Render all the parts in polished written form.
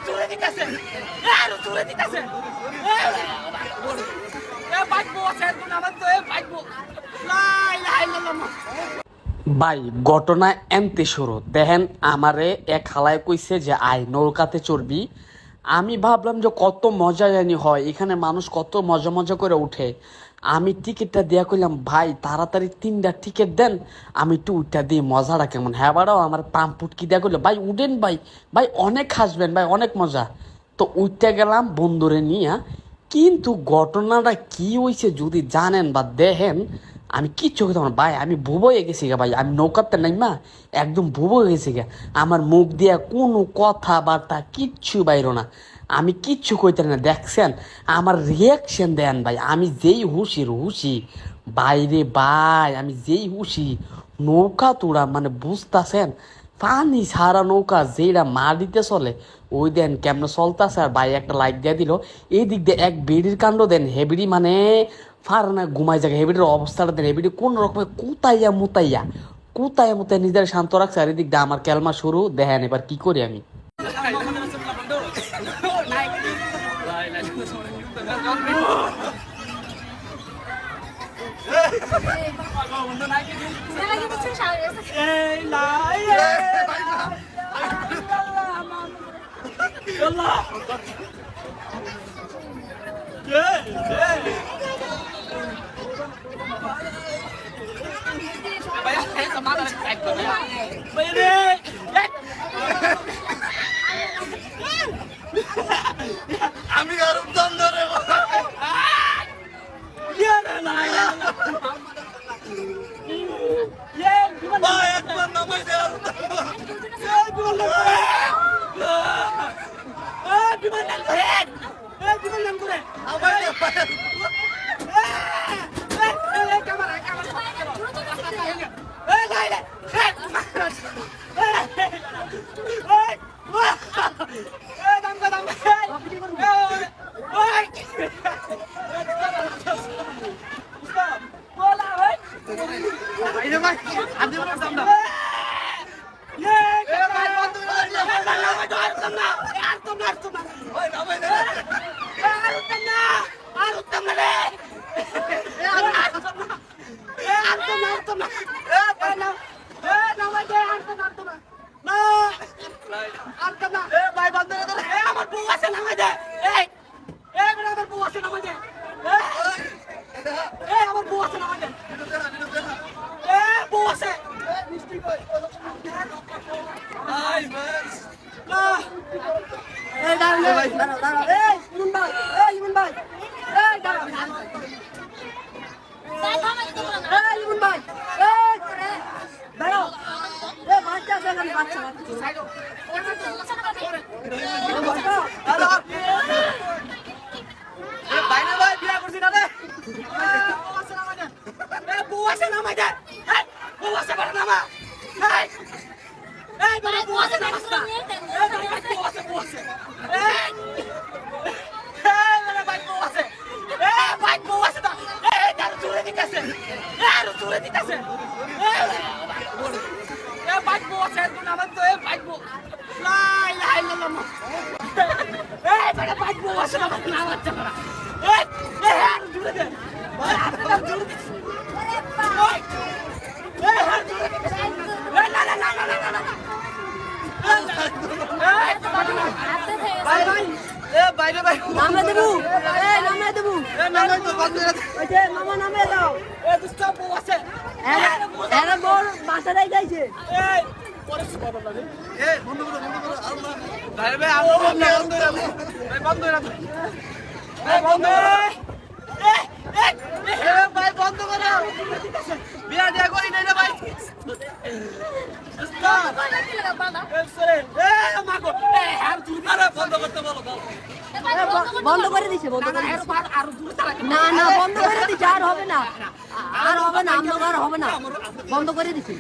জোরে দিতেছে আরো জোরে দিতেছে বাইকবো আছে আমার তো বাইকবো লাই লাই লাল্লাহ। ভাই ঘটনা এনতে শুরু দেখেন আমারে এক খালায় কইছে যে আয় নৌকাতে চড়বি। আমি ভাবলাম যে কত মজা জানি হয় এখানে মানুষ কত মজা মজা করে উঠে। আমি টিকিটটা দেয়া কইলাম ভাই তাড়াতাড়ি 3টা টিকিট দেন আমি একটু উঠটা দিই মজাটা কেমন। হ্যাঁ বাড়াও আমার পাম্প পুটকি দেয়া করলো ভাই উঠেন ভাই ভাই অনেক হাসবেন ভাই অনেক মজা। তো উঠতে গেলাম বন্ধুরে নিয়ে কিন্তু ঘটনাটা কি হয়েছে যদি জানেন বা দেখেন আমি কিচ্ছু করতে পারবো না ভাই। আমি ভুবো হয়ে গেছি গা ভাই আমি নৌকাতে নাই মা একদম ভুবো হয়ে গেছি গা। আমার মুখ দিয়া কোনো কথাবার্তা কিচ্ছু বাইরো না আমি কিচ্ছু কইতে না। দেখছেন আমার রিয়াকশন দেন ভাই আমি যেই হুশি বাইরে ভাই আমি যেই হুশি নৌকা তোরা মানে বুঝতেছেন পানি সারা নৌকা যেটা মাটিতে চলে ওই দেন কেমন চলতেছে। আর ভাই একটা লাইট দিয়ে দিল এই দিক দিয়ে এক বেড়ির কাণ্ড দেন হেবিড়ি মানে ফার না ঘুমাই যাকে হেবিড়ির অবস্থাটা দেন হেবিড়ি কোন রকমের কুতাইয়া মুতাইয়া নিজের শান্ত রাখছে। আর এদিক দিয়ে আমার কেলমা শুরু দেখেন এবার কি করি আমি। আমি আর উঠতাম না রে ভাই একবার নামাই দে আর বন্ধ করে দিছে না না বন্ধ করে দিছে আর হবে না আমরা আর হবে না বন্ধ করে দিছে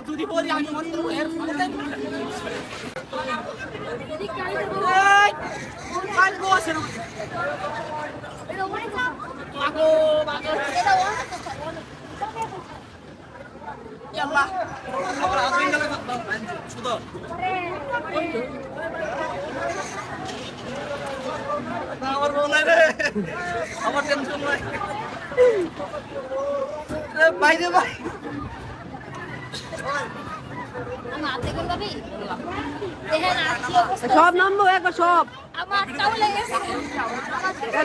যদি বলি আমি মনে করবো এর ফলে আমার বউ নাই রে, আমার টেনশন নাই। ভাই রে ভাই, আমার হাতে করে যাবি দেখেন আছি অবস্থা সব নামবো একবার সব আমার চাউলে গেছে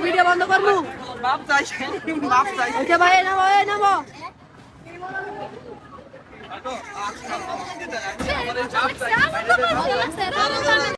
ভিডিও বন্ধ করবো বাপ চাই, বাপ চাই। আচ্ছা ভাই নামো এই নামো আমার চাপ চাই